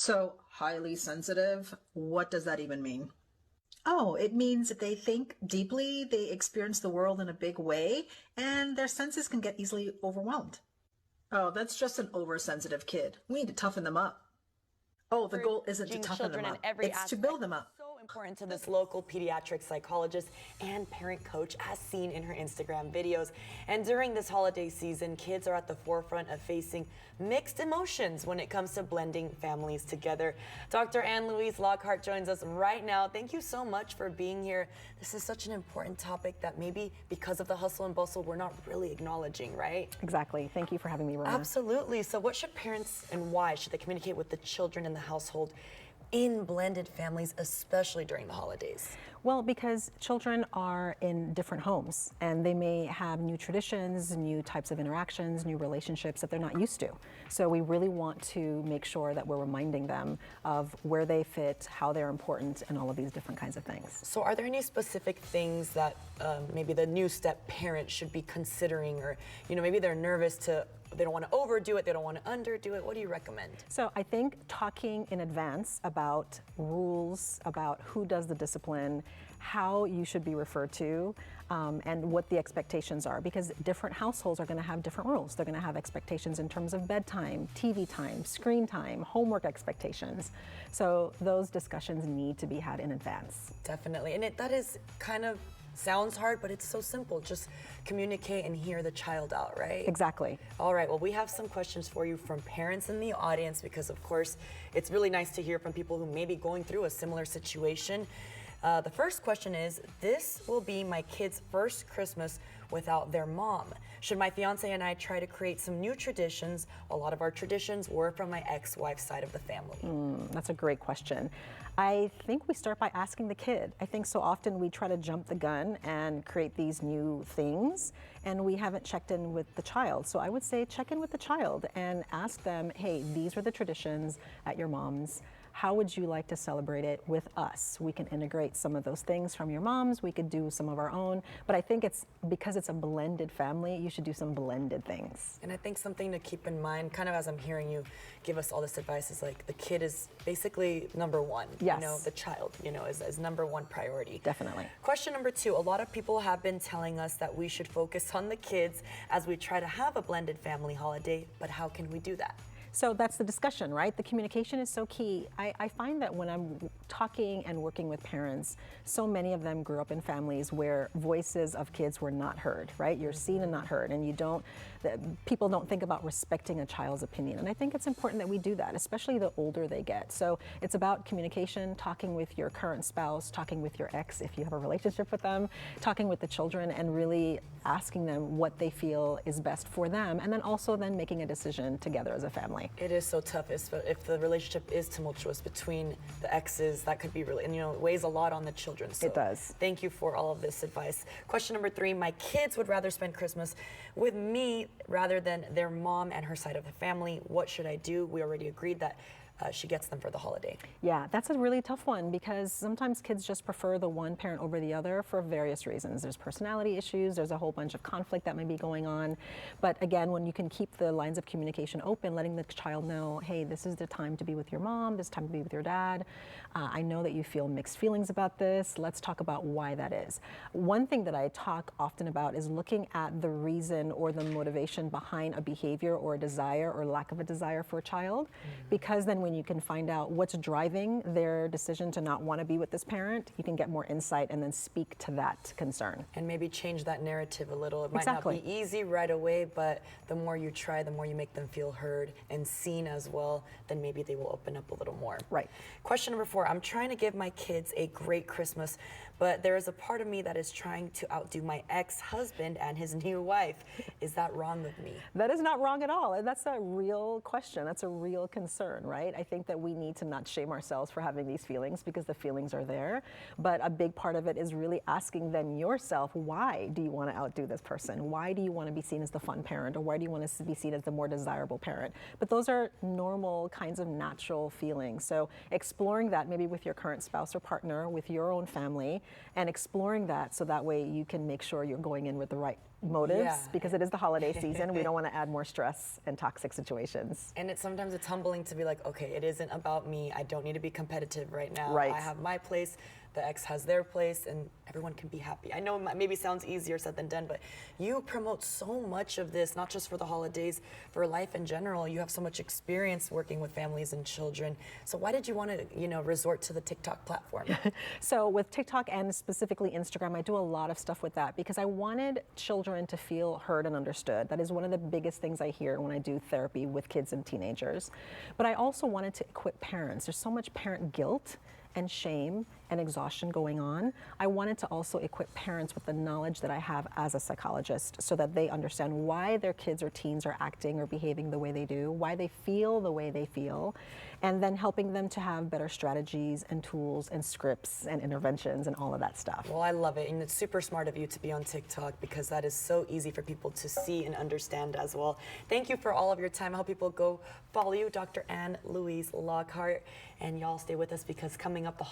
So, highly sensitive, what does that even mean? Oh, it means that they think deeply, they experience the world in a big way, and their senses can get easily overwhelmed. Oh, that's just an oversensitive kid. We need to toughen them up. Oh, the goal isn't to Encouraging toughen them children in up, every it's to build aspect them is up. so important to this local pediatric psychologist and parent coach, as seen in her Instagram videos. And during this holiday season, kids are at the forefront of facing mixed emotions when it comes to blending families together. Dr. Ann-Louise Lockhart joins us right now. Thank you so much for being here. This is such an important topic that maybe because of the hustle and bustle, we're not really acknowledging, right? Exactly. Thank you for having me, Rona. Absolutely. So what should parents and why should they communicate with the children in the household in blended families, especially during the holidays? Well, because children are in different homes and they may have new traditions, new types of interactions, new relationships that they're not used to. So we really want to make sure that we're reminding them of where they fit, how they're important, and all of these different kinds of things. So are there any specific things that maybe the new step parent should be considering, or maybe they're nervous they don't want to overdo it, they don't want to underdo it? What do you recommend? So I think talking in advance about rules, about who does the discipline, how you should be referred to, and what the expectations are, because different households are going to have different rules. They're going to have expectations in terms of bedtime, TV time, screen time, homework expectations. So those discussions need to be had in advance. Definitely. And that is kind of sounds hard, but it's so simple. Just communicate and hear the child out, right? Exactly. All right, well, we have some questions for you from parents in the audience because, of course, it's really nice to hear from people who may be going through a similar situation. The first question is, this will be my kid's first Christmas without their mom. Should my fiance and I try to create some new traditions? A lot of our traditions were from my ex-wife's side of the family. That's a great question. I think we start by asking the kid. I think so often we try to jump the gun and create these new things, and we haven't checked in with the child. So I would say check in with the child and ask them, hey, these are the traditions at your mom's. How would you like to celebrate it with us? We can integrate some of those things from your mom's. We could do some of our own. But I think it's because it's a blended family, you should do some blended things. And I think something to keep in mind, kind of as I'm hearing you give us all this advice, is like the kid is basically number one. Yes. The child, is number one priority. Definitely. Question number 2, a lot of people have been telling us that we should focus on the kids as we try to have a blended family holiday, but how can we do that? So that's the discussion, right? The communication is so key. I find that when I'm talking and working with parents, so many of them grew up in families where voices of kids were not heard, right? You're seen and not heard, and people don't think about respecting a child's opinion. And I think it's important that we do that, especially the older they get. So it's about communication, talking with your current spouse, talking with your ex if you have a relationship with them, talking with the children, and really asking them what they feel is best for them, and then also making a decision together as a family. It is so tough if the relationship is tumultuous between the exes. That could be really, and it weighs a lot on the children. So it does. Thank you for all of this advice. Question number 3, my kids would rather spend Christmas with me rather than their mom and her side of the family. What should I do? We already agreed that she gets them for the holiday. Yeah, that's a really tough one because sometimes kids just prefer the one parent over the other for various reasons. There's personality issues, there's a whole bunch of conflict that may be going on. But again, when you can keep the lines of communication open, letting the child know, hey, this is the time to be with your mom, this time to be with your dad. I know that you feel mixed feelings about this. Let's talk about why that is. One thing that I talk often about is looking at the reason or the motivation behind a behavior or a desire or lack of a desire for a child, because then when you can find out what's driving their decision to not want to be with this parent, you can get more insight and then speak to that concern. And maybe change that narrative a little. It might Exactly. not be easy right away, but the more you try, the more you make them feel heard and seen as well, then maybe they will open up a little more. Right. Question number 4, I'm trying to give my kids a great Christmas, but there is a part of me that is trying to outdo my ex-husband and his new wife. Is that wrong of me? That is not wrong at all. And that's a real question. That's a real concern, right? I think that we need to not shame ourselves for having these feelings because the feelings are there. But a big part of it is really asking then yourself, why do you want to outdo this person? Why do you want to be seen as the fun parent? Or why do you want to be seen as the more desirable parent? But those are normal kinds of natural feelings. So exploring that maybe with your current spouse or partner, with your own family, and exploring that so that way you can make sure you're going in with the right motives Yeah. because it is the holiday season. We don't want to add more stress and toxic situations. And sometimes it's humbling to be like, okay, it isn't about me. I don't need to be competitive right now. Right. I have my place, the ex has their place, and everyone can be happy. I know it maybe sounds easier said than done, but you promote so much of this, not just for the holidays, for life in general. You have so much experience working with families and children. So why did you want to, resort to the TikTok platform? So with TikTok and specifically Instagram, I do a lot of stuff with that because I wanted children to feel heard and understood. That is one of the biggest things I hear when I do therapy with kids and teenagers. But I also wanted to equip parents. There's so much parent guilt and shame and exhaustion going on. I wanted to also equip parents with the knowledge that I have as a psychologist so that they understand why their kids or teens are acting or behaving the way they do, why they feel the way they feel, and then helping them to have better strategies and tools and scripts and interventions and all of that stuff. Well, I love it, and it's super smart of you to be on TikTok because that is so easy for people to see and understand as well. Thank you for all of your time. I hope people go follow you, Dr. Ann-Louise Lockhart, and y'all stay with us because coming up the